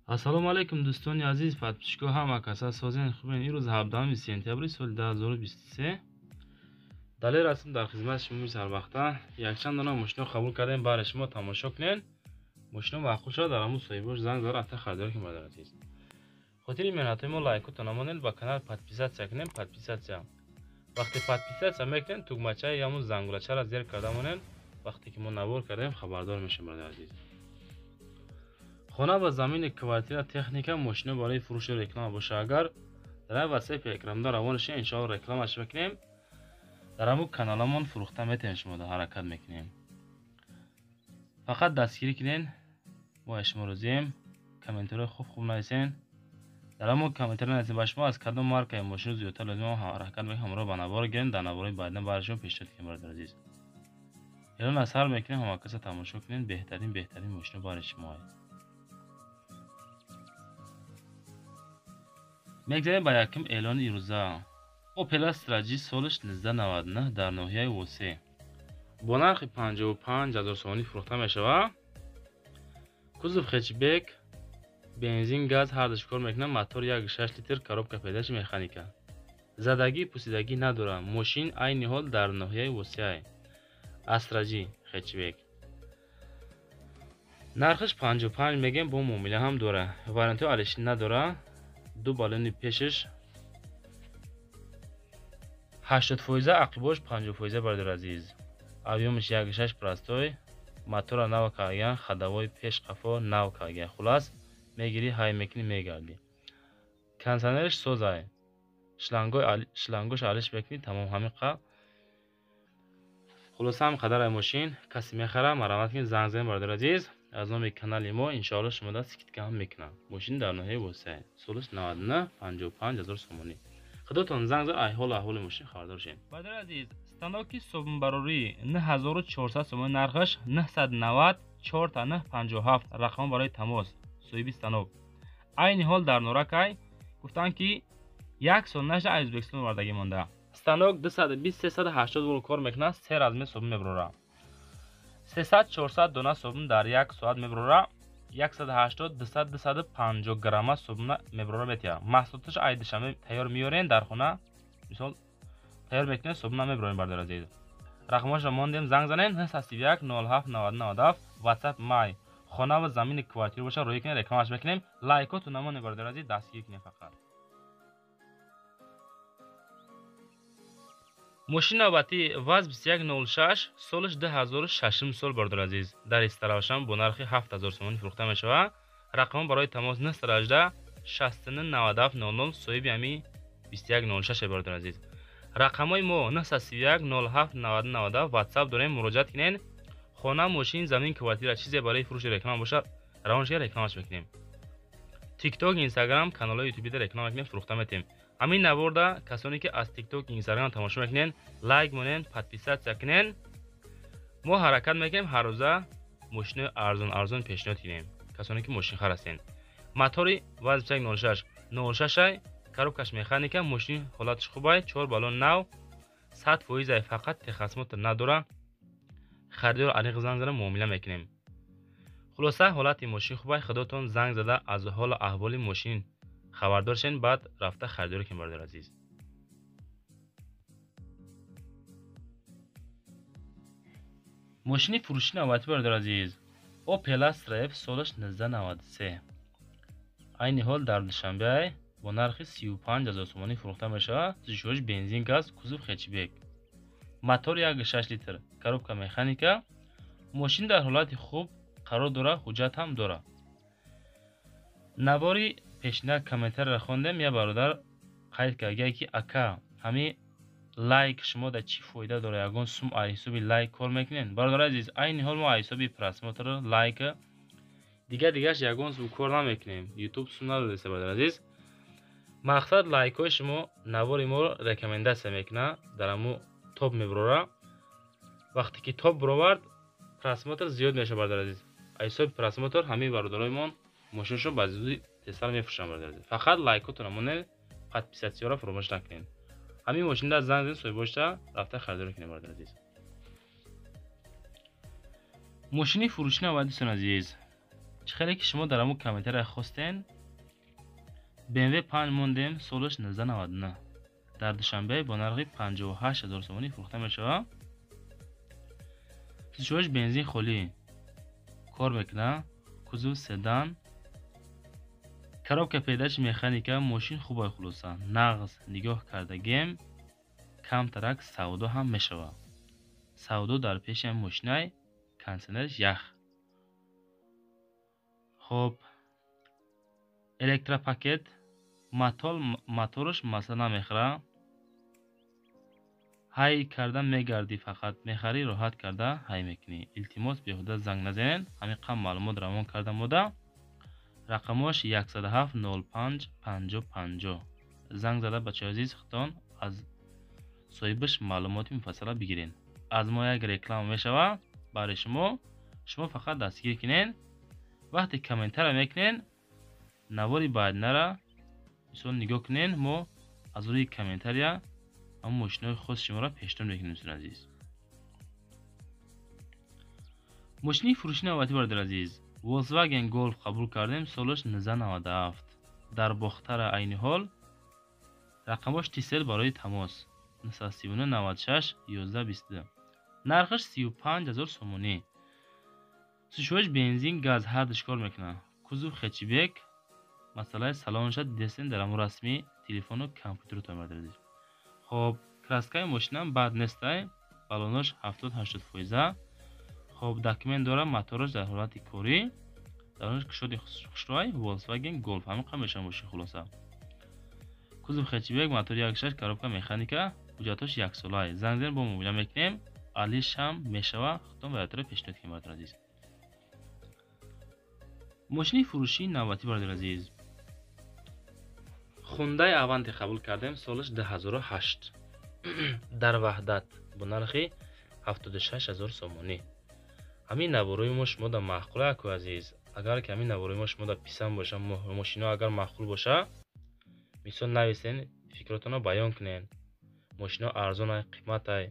ассалому алайкум дӯстони азиз, подписчикҳо ҳама каса созини хубен. имрӯз 17 сентябри соли 2023 далер ҳастам дар хизмати шумо. сарвақта якчанд дона мошинро қабул кардем. барои шумо тамошо кунед. мошинро маъқул шуда дар ҳамун соҳибош занг зад рафта харидор кунед. бародар азиз, хотири меҳнатҳои мо лайкотро намонед, ба канал подписатсия кунед. подписатсия вақте подписатсия мекунед, тугмачаи ҳамун зангулачаро зер карда монед. вақте ки мо набор кардем хабардор мешавем. бародар азиз, хона ва замини квартира, техника, мошина барои фурӯши реклама боша. агар дар ин ватсапи экранда равон шед, иншоалло рекламаш мекунем. дар ҳамун каналамон фурӯхта метавонем, шумо дар ҳаракат мекунем. фақат дастгирӣ кунед. мо шумо розием. комментариҳои хуб нависен. дар ҳамун комментари нависен ба шумо аз кадом маркаи мошина зиёдтар лозим ҳаракат мекунем. ҳамроҳ ба навор гирем. дар навори баъдин барои шумо пешниҳод кунем. бародар азиз, эълон аз ҳар мекунем. ҳама каса тамошо кунед. беҳтарин мошина барои шумо. мегзарем ба якум эълони ирӯза. Opel Astra G солиш 1999 дар ноҳияи Восе бо нархи 55,000 сомонӣ фурӯхта мешавад. кузов хэтчбек, бензин, газ ҳар душ кор мекунад. мотор 1.6 литр, коробка педаши механика. задагӣ пусидагӣ надорад. мошин айни ҳол дар ноҳияи Восе. Astra G хэтчбек. нархиш 55 мегем. бо муомила ҳам дора. вариантҳои алиши надора. ду балони пешаш 80%, ақибош 50%. бародар азиз, авёмиш 1.6 простой, мотора нав кардан, хадавои пеш қафо нав кардан. хулас мегири ҳай мекини мегарди. кондитсионериш созай, шлангош алиш мекини тамом ҳамин қа. хулоса ҳам қадараи мошин каси мехара марамат кини занг занед. бародар азиз, аз номи канали мо иншоалло шумо да скидка ҳам мекунам. мошин дар ноҳияи Восе, солиш 99, 55,000 сомонӣ. худотон занг зад ҳол аҳволи мошин хабардор шед. бародар азиз, станоки собунбарорӣ 9400 сомон, нархаш 990 4957. рақам барои тамос соҳиби станок. айни ҳол дар норакай гуфтанд ки 1 сол наша аз Ӯзбекистон овардагӣ монда. станок 220-380 вол кор мекунад. 3 размер собун мебарорад. 300-400 дона собун дар 1 соат мебарорад. 180-200-250 грамма собуна мебарора метия. маҳсулоташ ай душанбе тайёр миёрен дар хона, мисол тайёр мекунед, собуна мебарорен. бародар азиз, рақамашро мондем, занг занед. 931 07 97. ватсап май. хона ва замини квартира боша, роҳӣ кунед, рекламаш мекунем. лайкоту намонед. бародар азиз, дастгирӣ кунед. фақат мошини навбатӣ ВАЗ 2106 солиш 2006 сол. бародар азиз, дар истаравшан бо нархи 7000 сомонӣ фурӯхта мешавад. рақам барои тамос 918 69 97 00. соҳиби ами 2106. бародар азиз, рақамҳои мо 931 07 90 97. ватсап дорем, муроҷиат кинед. хона, мошин, замин, квартира чизе барои фурӯши реклама бошад, равоншига рекламаш мекунем. тикток, инстаграм, каналҳои ютубида реклама мекунем, фурӯхта метем. ҳамин наворда касоне ки аз тикток, инстаграм тамошо мекунен, лайк монен, подписатсия кунен. мо ҳаракат мекунем ҳар рӯза мошинои арзон пешниҳод кунем. касоне ки мошинхар ҳастен. мотори ВАЗ 2106 06 коробкаш механика. мошин ҳолатиш хубай, 4 балон нав, 100%. фақат техасмот надора. харидор алиқ занг зада муомила мекунем. хулоса ҳолати мошин хубай. худотон занг зада аз ҳола аҳволи мошин хабардор шен, баъд рафта харидорӣ кунед. бародар азиз, мошини фурӯши навбатӣ. бародар азиз, Opel Astra F солиш 1993 айни ҳол дар душанбе бо нархи 35,000 сомонӣ фурӯхта мешавад. зишоиш бензин, газ, кузов хэтчбек, мотор 1.6 литр, коробка механика. мошин дар ҳолати хуб қарор дора, ҳуҷҷат ҳам дора. навори пешина комментарро хондем. я бародар қайд кард ки ака ҳами лайк шумо да чӣ фоида дора, ягон сум аз ҳисоби лайк кор мекунед. бародар азиз, айни ҳол мо аз ҳисоби просмотр лайк дигараш ягон сум кор намекунем. ютуб сум надодеста. бародар азиз, мақсад лайкҳои шумо навори мо рекомендатсия мекунад, дар ҳамо топ мебарора. вақте ки топ баровард, просмотр зиёд мешавад. бародар азиз, аз ҳисоби просмотр ҳамин бародароимон мошинашро ба зуди тезтар мефурӯшанд. бародар азиз, фақат лайкотро намонед, подписатсияро фаромӯш накунед. ҳамин мошинда занг занед, соҳибошда рафта харидорӣ кунед. бародар азиз, мошини фурӯши навбатӣ. дӯстон азиз, خیلی که شما در همون کامنتر خواستین BMW 5 موندیم سالش 1999 در دوشنبه با نرخ 58000 تومانی فروخته میشه. سوژوش بنزین خالی کار میکنه، کوزو سدان، коробка передач механика, ماشین خوبه خلاصه، نغز نگاه کردگیم کمترک سودا هم میشوه. سودا در پیش ماشینای کنسنرش یخ. خب الکترا پاکت موتورش مثلا میخره، های کرده میگردی فقط میخری راحت کرده های میکنی. التماس بیهوده زنگ نزنین، همین قم معلومات روان کرده موده. رقمش 107 05 50 50. زنگ زده بچه عزیز خودتان از صاحبش معلومات مفصله بگیرین. از ما یک رکلام میشوه برای شما فقط دستگیر کنین. وقتی کامنتر میکنین نواری باید نره مثلا نگاه کنین، ما از روی کامنتر اما ماشینای خود شما را پیشنهاد میکنیم. دوستان عزیز ماشینی فروشی نوبتی برادر عزیز Volkswagen Golf قبول کردیم سالش 1997 در باختر عین حال. رقمش تیسل برای تماس 939 96 11 22. نرخش 35000 سومونی. سوژوش بنزین گاز هر دشکار میکنه. کوزو خچیبک مسئله سالانش دیدین در امور رسمی تلفن و کامپیوتر تو برادر عزیز. خب کراسکای ماشینم بد نیسته، بالونش 70-80%. خب داکیمنت داره، موتورش در حالت کاری، درونش کشوده خوشروی Volkswagen Golf همین قمش ماشین خلاصه. کوزو خچیبک موتور 1.6 коробка مکانیکا، حجتش 1 ساله. زنگ زدن با موبایل میکنیم علیش هم میشوه. خودتون براتون پیشنهاد کنیم برادر عزیز. ماشین فروشی نوبتی برادر عزیز خوندای اونتی قبول کردیم سالش 2008 در وحدت با نرخ 76000 سومونی. همین نبروی ماش مودا معقوله اکو عزیز. اگر که همین نبروی ماش مودا پیسم باشه ماشینا اگر معقول باشه مثلا نویسین فکراتون رو بیان کنین. ماشینا ارزان های قیمت های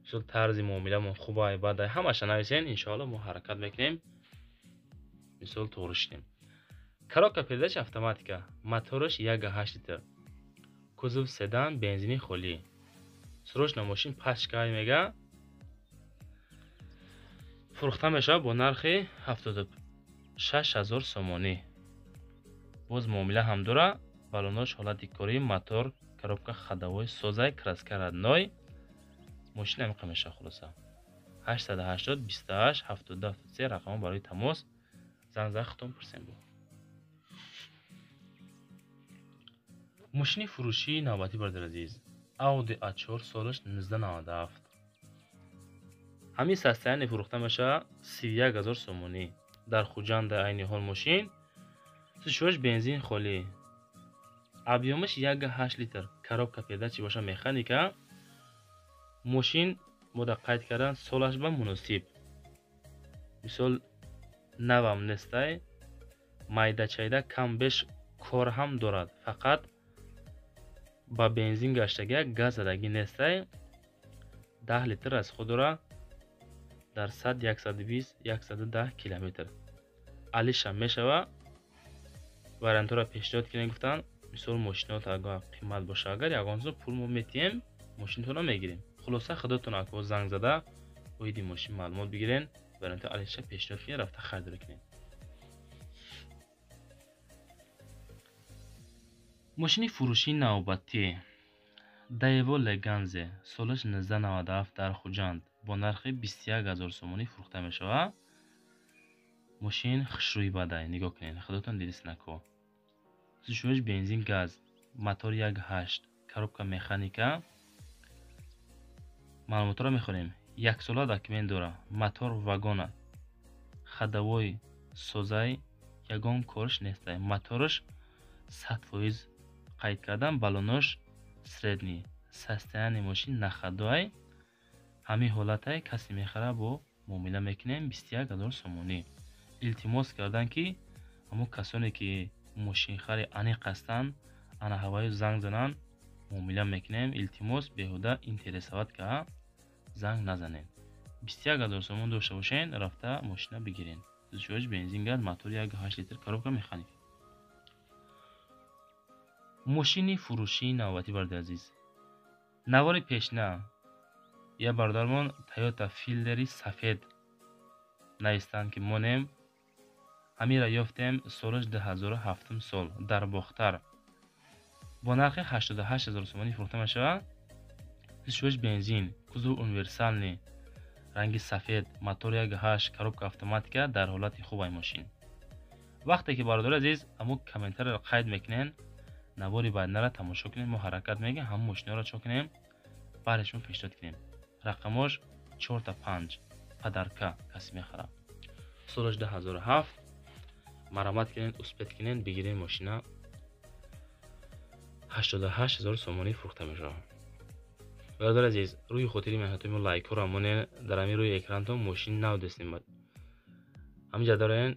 مثلا طرز معامله من خوب های بد های همش نویسین انشاءالله ما حرکت میکنیم مثال تورشتیم. коробка передач автоматика موتورش 1.8 لیتر کوزو سدان بنزینی خالی. سروشنا ماشین پشکای میگه فروخته میشه با نرخ 76000 سومونی. باز معامله هم داره. بالوناش حالت کاری، موتور коробка ходовой سازای краска родной. ماشین هم میشه خلاصه. 880 28 72 رقم برای تماس زنگ زده خودتون پرسین. بود ماشین فروشی نوبتی برادر عزیز اودی A4 سالش 1997 همین سسته‌ای فروخته میشه 31000 سومونی در خوجند عین حال. ماشین سوژوش بنزین خالی، ابیومش 1.8 لیتر، коробка передач باشه مکانیکا. ماشین مدت قید کردن سالش به مناسب مثال نوام نیسته، майда чайда کم بیش کار هم دارد، فقط با بنزین گشتگی گاز زدگی نیسته. 10 لیتر از خود را در 100 120 110 کیلومتر علیش هم میشوه. وارنتو را پیشنهاد کنین گفتن مثال ماشینات اگر قیمت باشه اگر یگانزو پول ما میتیم ماشینتون رو میگیریم. خلاصه خودتون اگه زنگ زده باید ماشین معلومات بگیرین وارنتو علیش پیشنهاد کنین رفته خرید کنین. ماشین فروشی نوبتی دایو لگانزه سالش 1997 در خوجند با نرخ 21000 سومونی فروخته میشه. ماشین خشروی بده نگاه کنین خودتون دیدیس نکو. سوژوش بنزین گاز موتور 1.8 коробка مکانیکا. معلومات را میخونیم. 1 ساله داکیمنت داره. موتور واگن ходовой سازای یگان کارش نیسته. موتورش 100% قید کردن. بالونش سردنی. سسته‌ای ماشین نخدای همین حالتای کسی میخره با معامله میکنیم 21000 سومونی. التماس کردن که اما کسانی که ماشین خری انیق هستن انا هوای زنگ زنن معامله میکنیم. التماس بیهوده اینترسات که زنگ نزنین. 21000 سومون داشته باشین رفته ماشین بگیرین. 36 بنزین گاز موتور 1.8 لیتر коробка مکانیک. ماشین فروشی نوبتی برادر عزیز، نوار پیشنا یا برادرمان تویوتا فیلدری سفید نیستند که مونم همین را یافتیم سالش 2007 سال در باختر با نرخ 88,000 سومانی فروخته می شود. 36 بنزین، کузов универсальный، رنگ سفید، موتور 1.8، коробка автоматика در حالت خوب این ماشین. وقتی که برادر عزیز امو کامنتر را قید میکنین، نواری بعد را تماشا کنیم، ما حرکت میگه هم ماشین را چا کنیم، برشون پیشنهاد کنیم. رقمش 4 تا 5 پدرکا کسی میخره. سالش 2007 مرمت کنین، اسپت کنین، بگیرین ماشینا 88,000 سومانی فروخته میشه. برادر عزیز روی خاطری مهنتون لایک ها را مونین در همین روی اکران تو ماشین نو دستیم. همینجا دارین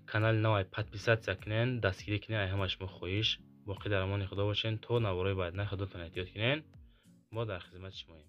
کانال نوای подписаться کنین، دستگیری کنین، ای همش مخویش باقی در امان خدا باشین تا نوارای بعد نه خودتون احتیاط کنین. ما در خدمت شماییم.